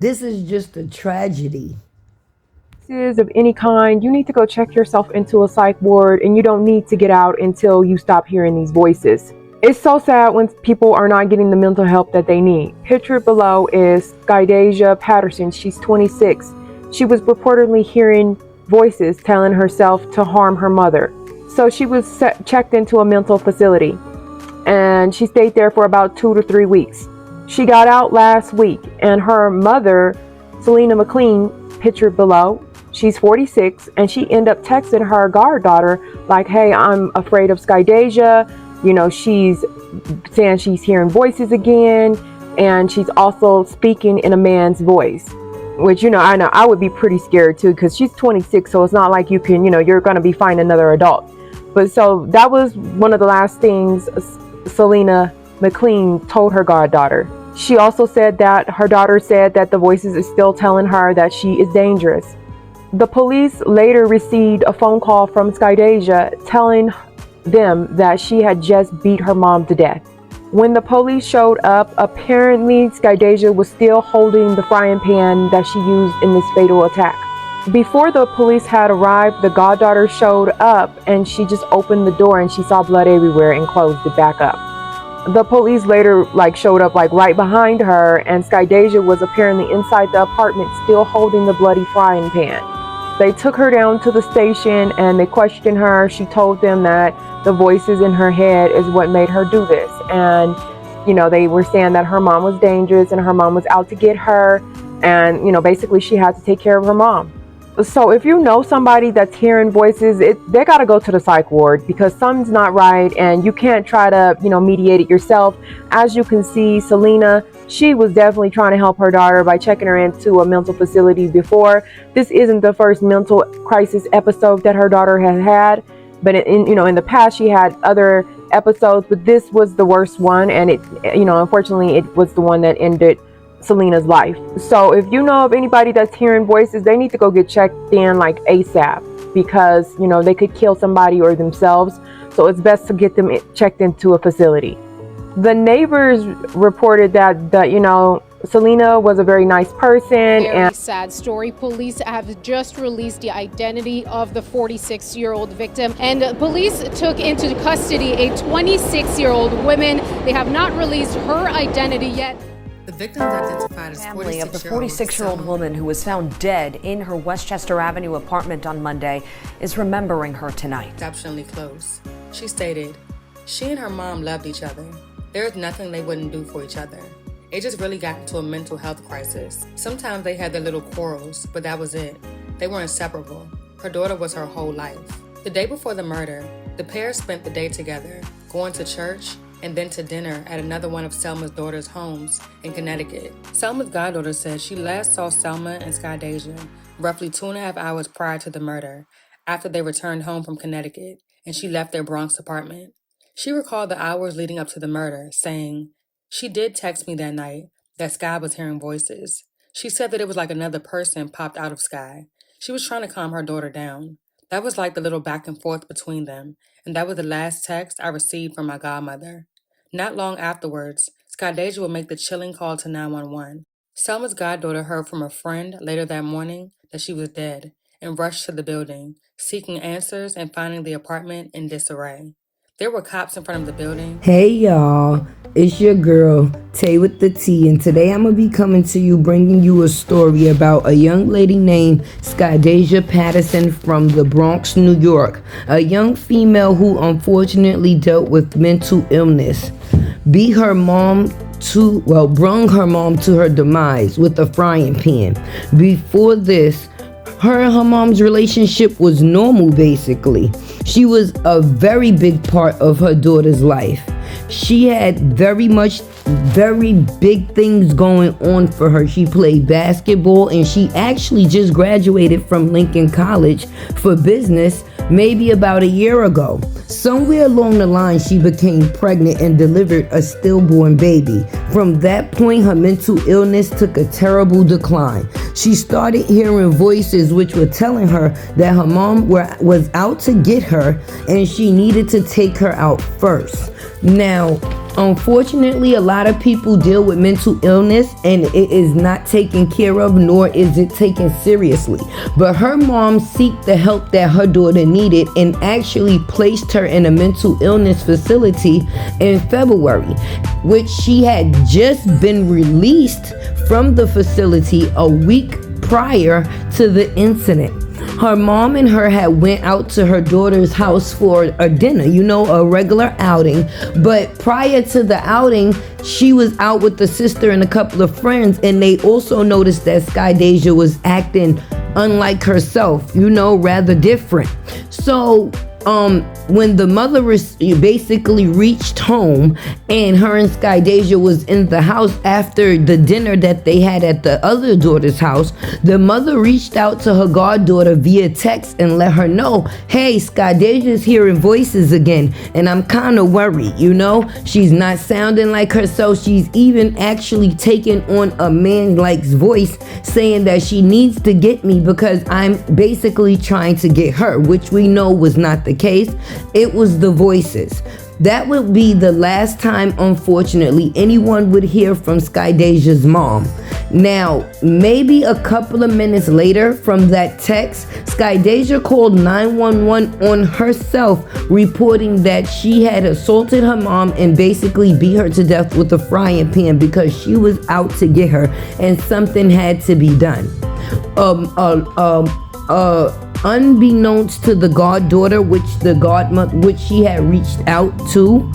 This is just a tragedy. Of any kind, you need to go check yourself into a psych ward, and you don't need to get out until you stop hearing these voices. It's so sad when people are not getting the mental help that they need. Pictured below is Skydasia Patterson. She's 26. She was reportedly hearing voices telling herself to harm her mother. So she was checked into a mental facility, and she stayed there for about 2 to 3 weeks. She got out last week, and her mother, Selena McLean, pictured below, she's 46, and she ended up texting her goddaughter like, hey, I'm afraid of Skydasia. You know, she's saying she's hearing voices again, and she's also speaking in a man's voice, which, I know I would be pretty scared too, because she's 26, so it's not like you can, you're going to be finding another adult. But so that was one of the last things Selena McLean told her goddaughter. She also said that her daughter said that the voices is still telling her that she is dangerous. The police later received a phone call from Skydasia telling them that she had just beat her mom to death. When the police showed up, apparently Skydasia was still holding the frying pan that she used in this fatal attack. Before the police had arrived, the goddaughter showed up, and she just opened the door and she saw blood everywhere and closed it back up. The police later showed up right behind her, and Skydasia was apparently inside the apartment still holding the bloody frying pan. They took her down to the station and they questioned her. She told them that the voices in her head is what made her do this. And, they were saying that her mom was dangerous and her mom was out to get her. And, basically she had to take care of her mom. So if you know somebody that's hearing voices, they got to go to the psych ward, because something's not right, and you can't try to, mediate it yourself. As you can see, Selena, she was definitely trying to help her daughter by checking her into a mental facility before. This isn't the first mental crisis episode that her daughter has had, but in the past she had other episodes, but this was the worst one, and it, unfortunately, it was the one that ended Selena's life. So if you know of anybody that's hearing voices, they need to go get checked in ASAP, because they could kill somebody or themselves. So it's best to get them checked into a facility. The neighbors reported that Selena was a very nice person. Very sad story. Police have just released the identity of the 46-year-old victim, and police took into custody a 26-year-old woman. They have not released her identity yet. The victim identified as family of the 46-year-old woman who was found dead in her Westchester Avenue apartment on Monday is remembering her tonight. Exceptionally close. She stated, she and her mom loved each other. There is nothing they wouldn't do for each other. It just really got into a mental health crisis. Sometimes they had their little quarrels, but that was it. They were inseparable. Her daughter was her whole life. The day before the murder, the pair spent the day together, going to church and then to dinner at another one of Selma's daughter's homes in Connecticut. Selma's goddaughter said she last saw Selma and Skydasia roughly 2.5 hours prior to the murder, after they returned home from Connecticut, and she left their Bronx apartment. She recalled the hours leading up to the murder, saying, she did text me that night that Sky was hearing voices. She said that it was like another person popped out of Sky. She was trying to calm her daughter down. That was like the little back and forth between them, and that was the last text I received from my godmother. Not long afterwards, Skydasia would make the chilling call to 911. Selma's goddaughter heard from a friend later that morning that she was dead and rushed to the building, seeking answers and finding the apartment in disarray. There were cops in front of the building. Hey y'all, it's your girl, Tay with the T, and today I'm going to be coming to you bringing you a story about a young lady named Skydasia Patterson from the Bronx, New York. A young female who unfortunately dealt with mental illness. Brung her mom to her demise with a frying pan. Before this, her and her mom's relationship was normal, basically. She was a very big part of her daughter's life. She had very big things going on for her. She played basketball, and she actually just graduated from Lincoln College for business maybe about a year ago. Somewhere along the line, she became pregnant and delivered a stillborn baby. From that point, her mental illness took a terrible decline. She started hearing voices which were telling her that her mom was out to get her and she needed to take her out first. Now, Unfortunately, a lot of people deal with mental illness and it is not taken care of, nor is it taken seriously. But her mom sought the help that her daughter needed and actually placed her in a mental illness facility in February, which she had just been released from the facility a week prior to the incident. Her mom and her had went out to her daughter's house for a dinner, a regular outing. But prior to the outing, she was out with the sister and a couple of friends, and they also noticed that Skydasia was acting unlike herself, rather different. So when the mother basically reached home and her and Skydasia was in the house after the dinner that they had at the other daughter's house, the mother reached out to her goddaughter via text and let her know, hey, Skydasia's hearing voices again and I'm kind of worried, she's not sounding like herself. She's even actually taking on a man-like voice, saying that she needs to get me because I'm basically trying to get her, which we know was not the case. It was the voices. That would be the last time, unfortunately, anyone would hear from Skydasia's mom. Now, maybe a couple of minutes later from that text, Skydasia called 911 on herself, reporting that she had assaulted her mom and basically beat her to death with a frying pan because she was out to get her and something had to be done. Unbeknownst to the goddaughter, which she had reached out to,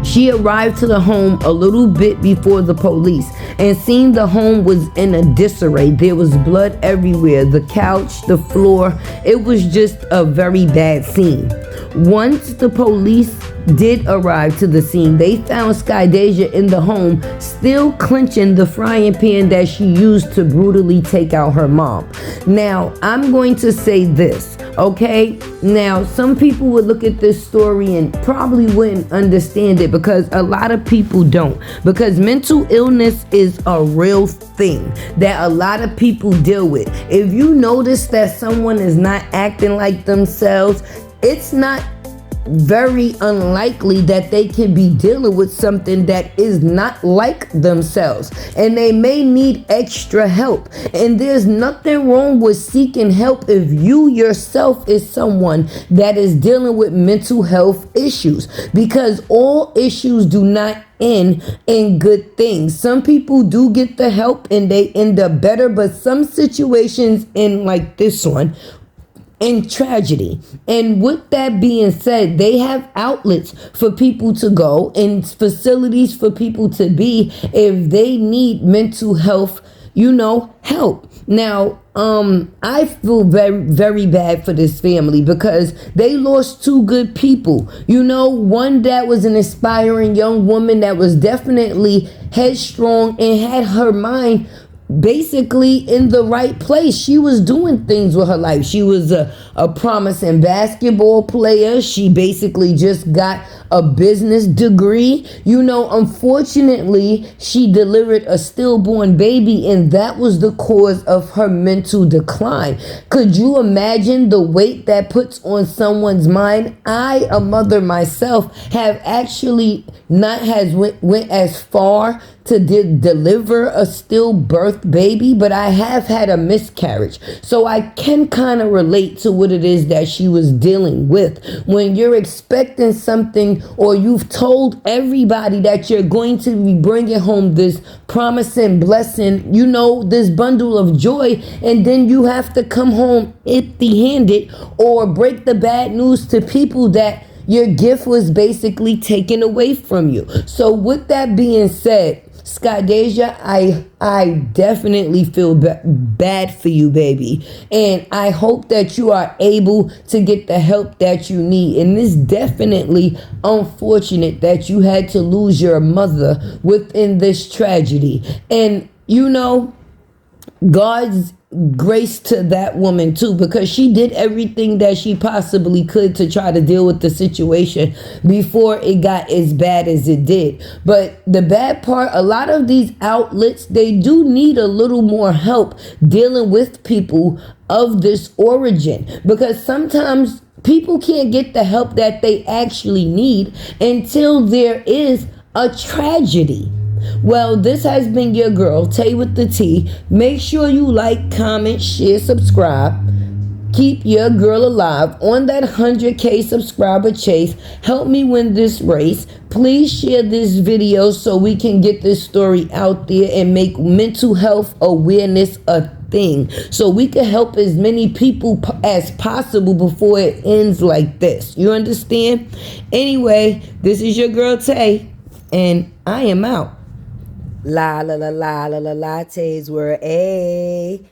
she arrived to the home a little bit before the police and seen the home was in a disarray. There was blood everywhere, the couch, the floor. It was just a very bad scene. Once the police did arrive to the scene, they found Skydasia in the home, still clenching the frying pan that she used to brutally take out her mom. Now, I'm going to say this, okay? Now, some people would look at this story and probably wouldn't understand it because a lot of people don't. Because mental illness is a real thing that a lot of people deal with. If you notice that someone is not acting like themselves, it's not very unlikely that they can be dealing with something that is not like themselves, and they may need extra help. And there's nothing wrong with seeking help if you yourself is someone that is dealing with mental health issues, because all issues do not end in good things. Some people do get the help and they end up better, but some situations end like this one, in tragedy. And with that being said, they have outlets for people to go and facilities for people to be if they need mental health, help. Now, I feel very, very bad for this family because they lost two good people. One that was an aspiring young woman that was definitely headstrong and had her mind basically in the right place. She was doing things with her life. She was a promising basketball player. She basically just got a business degree. Unfortunately, she delivered a stillborn baby, and that was the cause of her mental decline. Could you imagine the weight that puts on someone's mind? I, a mother myself, have actually not went as far to deliver a stillbirth baby, but I have had a miscarriage. So I can kind of relate to what it is that she was dealing with. When you're expecting something, or you've told everybody that you're going to be bringing home this promising blessing, this bundle of joy, and then you have to come home empty-handed or break the bad news to people that your gift was basically taken away from you. So with that being said, Skydasia, I definitely feel bad for you, baby. And I hope that you are able to get the help that you need. And it's definitely unfortunate that you had to lose your mother within this tragedy. And, God's grace to that woman too, because she did everything that she possibly could to try to deal with the situation before it got as bad as it did. But the bad part, a lot of these outlets, they do need a little more help dealing with people of this origin, because sometimes People can't get the help that they actually need until there is a tragedy. Well, this has been your girl, Tay with the T. Make sure you like, comment, share, subscribe. Keep your girl alive on that 100K subscriber chase. Help me win this race. Please share this video so we can get this story out there and make mental health awareness a thing, so we can help as many people as possible before it ends like this. You understand? Anyway, this is your girl Tay, and I am out. La la la la la la lattes were a.